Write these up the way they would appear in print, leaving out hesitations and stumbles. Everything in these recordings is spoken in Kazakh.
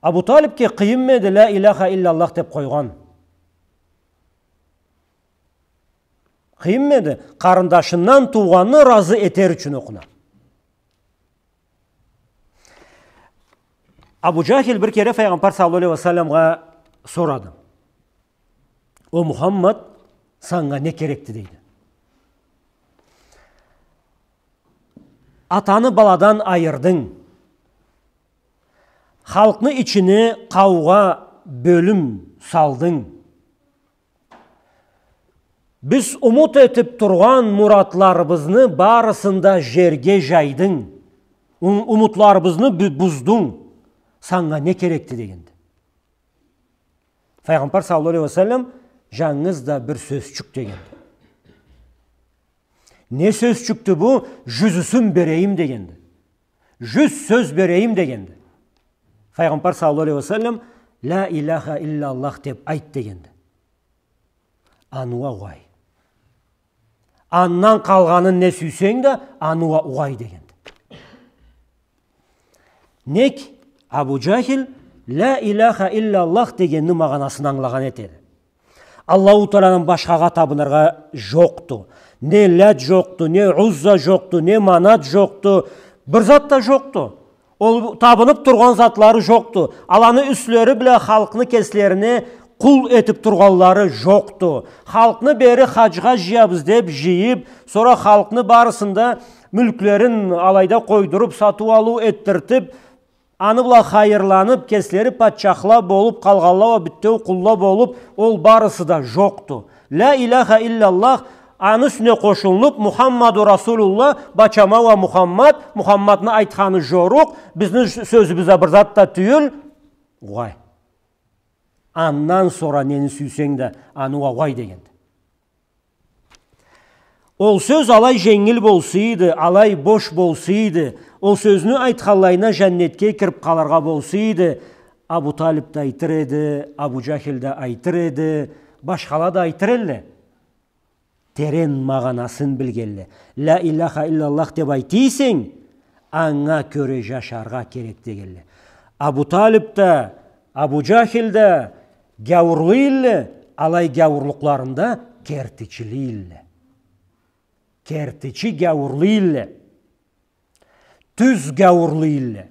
Абу Талибке қиын меді ла илаха иллаллах деп қойған. Қиын меді қарындашынан туғаны разы етер үшін оқына. Абу Жахил бір кере пайғамбар саллаллаху алейхи ва салламға сұрады. О Мұхаммад, саңға не керекті дейді. Атаны баладан айырдың. Халқны içine қауға бөлім салдың. Біз ұмыт етіп тұрған мұратларыбызны барысында жерге жайдың. Ұмытларыбызны бұздың. Саңға не керекті дегенді. Пайғамбар саллаллаху алейхи ва саллям жаңызда бір сөзчік дегенді. Не сөзчікті бұл? Жүзісін берейім дегенді. Жүз сөз берейім дегенді. Пайғамбар саллаллаху алейхи ва саллям ла илаха иллаллах деп айт дегенді. Ануа уғай. Аннан қалғанын не сүйсең де ануа уғай дегенді. Нек Абу Жахил ла илаха иллаллах дегенні мағанасын аңлаған етеді. Аллаху Тааланың башқаға табынырға жоқты. Не ләт жоқты, не ұзза жоқты, не манат жоқты, бір зат та жоқты. Ол табынып тұрған затлары жоқты. Аланы үслері біле халқыны кеслеріне құл етіп тұрғалары жоқты. Халқыны бері хажға жиябыз деп жиып, sonra халқыны барысында мүлклерін алайда қойдырып, сату алу еттіртіп, аны бұла хайырланып, кеслері патшақла болып, қалғалауа біттеу құлла болып, ол барысы да жоқты. Ла илаха иллаллах аны үстіне қошылынып, Мұхаммаду Расулулла, бачамауа Мұхаммадны айтқаны жоруқ, біздің сөзімізді бір затта түйіл, ұғай. Аннан sonra нені сүйсең де, аны ұғай дегенді. Ол сөз алай жеңіл болсıydı, алай бош болсıydı, ол сөзіні айтқалайына жәннетке кіріп қаларға болсıydı, Абу Талиб да айтыр еді, Абу Жахил да айтыр еді, башқала да айтыр әлі. Терен мағанасын білгелі. Ла илаха иллаллах деп айтисың, аңа көре жашарға керек дегелі. Абу Талиб да, Абу Жахил да гәуірлі илі, алай гәуірліқларында кертічілі илі. Kertiçi gavurluyla, tüz gavurluyla,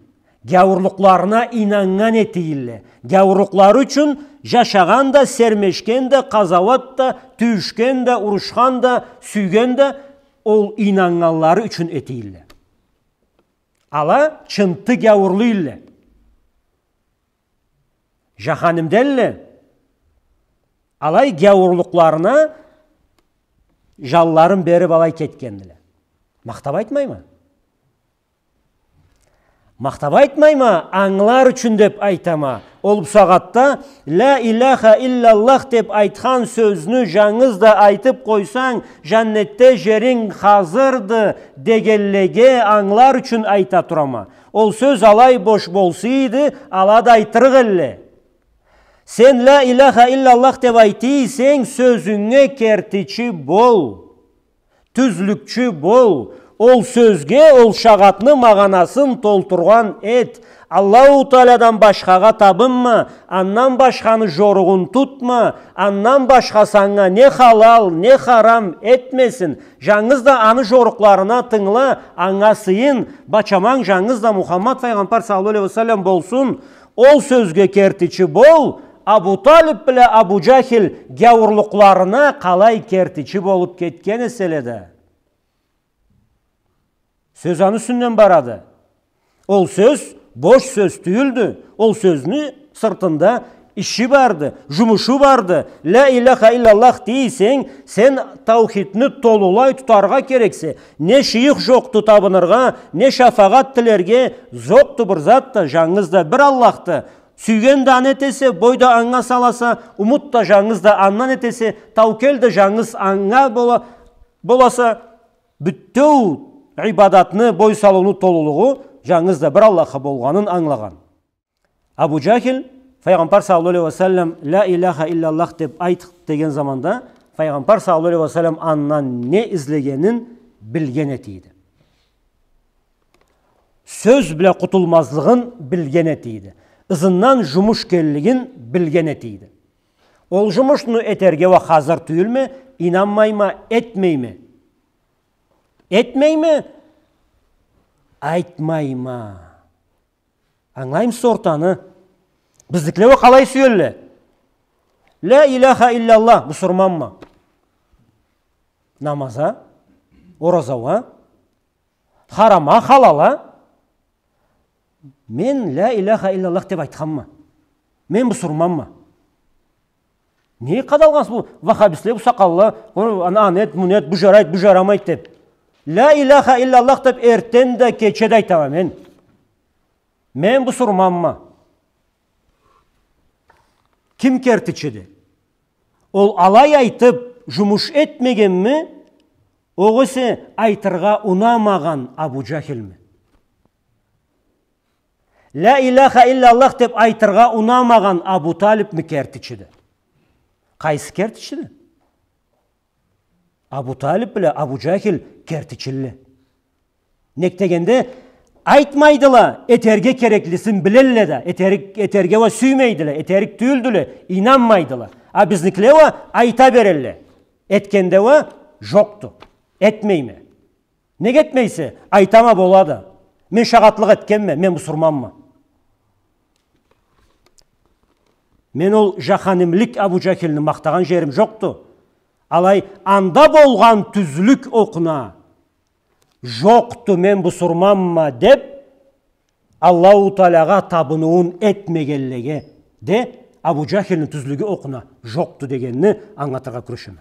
gavurluklarına inangan etiyle, gavurlukları için yaşagan da, sermeşken de, kazavat da, tüyüşken de, uruşkan da, süygen de, ol inanganları için etiyle. Ala çıntı gavurluyla. Jahanim delle, alay gavurluklarına жалларын беріп алай кеткенділі. Мақтап айтмай ма? Мақтап айтмай ма? Аңлар үшін деп айтама. Ол сағатта ла илаха иллаллах деп айтқан сөзіні жаңызда айтып қойсаң, жәннетте жерің қазырды дегеллеге аңлар үшін айта тұрама. Ол сөз алай бош болсıydı, алады айтырық әлі. Sen la ilaha illallah деп айтисың, сөзіңе кертичи бол, түзлікчі бол, ол сөзге, ол шағатны мағанасын толтырған ет. Аллаху Тааладан башқаға табынма, аннан башқаны жоруғын тұтма, аннан башқасаңа не халал, не харам етмесін. Жаңызда аны жоруқларына тыңла, аңа сыйын, бачамаң жаңызда Мұхаммад пайғамбар саллаллаху алейхи ва саллям болсын, ол сөзге кертичи бол. Абу Талиб біле Абу Жахил гәуірліқларына қалай кертичи болып кеткен еселеді. Сөз аны сүннен барады. Ол сөз бош сөз түйілді. Ол сөзіні сыртында іші барды, жұмышы барды. Ла илаха иллаллах дейсің, сен таухидны толулай тұтарға керексе. Не шиық жоқты табынырға, не шафағат тілерге зоқты бір затты, жаңызда бір Аллахты. Сүйген де ан етесе, бойда аңға саласа, ұмыт та жаңыз да аннан етесе, таукел де жаңыз аңға боласа, бүттеу ибадатны, бой салуны толулығы жаңыз да бір Аллахқа болғанын аңлаған. Абу Жахил, пайғамбар саллаллаху алейхи ва саллям, ла илаха иллаллах деп айтық деген заманда, пайғамбар саллаллаху алейхи ва саллям аннан не izlegенін білген етейді. Сөз біле құтылмазлығын білген етейді. ызынан жұмыш келлигин билген етейді. Ол жұмышны етерге ва hazır түйілме, инанмайма, etmeyme. Etmeyme, айтмайма. Аңлайым сортаны. Біздіклеуі қалай сүйелі? Ла илаха иллаллах, мұсырманма. Намаза, оразауа, харама, халала. Мен ла илаха иллаллах деп айтқанма. Мен мұсырманма. Не қадалғансы бұл? Вахабисле, бұл сақалла, анет, мұнет, бұл жарайды, бұл жарамайды деп. Ла илаха иллаллах деп ертен де кечеді айтама мен. Мен бұсырманма. Кім кертічеді? Ол алай айтып, жұмыш етмеген ме? Оғысы айтырға унамаған Абу Жахил ме? Ла илаха иллаллах деп айтырға унамаған Абу Талиб ме кертічеді? Қайсы кертічеді? Абу Талиб біле Абу Жахил кертічілі. Нектегенде айтмайдыла, етерге кереклісін білелі да, етерге ва сүймейділі, етерік түйілділі, инанмайдыла. А біздікілі ва айта берелі. Еткенде ва жоқты, етмейме. Неге етмейсі? Айтама болады. Мен шағатлық еткенме, мен мұсырманма. Мен ол жаханимлік Абу Жахилні мақтаған жерім жоқты. Алай анда болған түзлік оқына жоқты мен бұсырманма деп Аллаху Таалаға табынуын етмегенлеге де Абу Жахилнің түзлігі оқына жоқты дегенні аңғатырға күрішімі.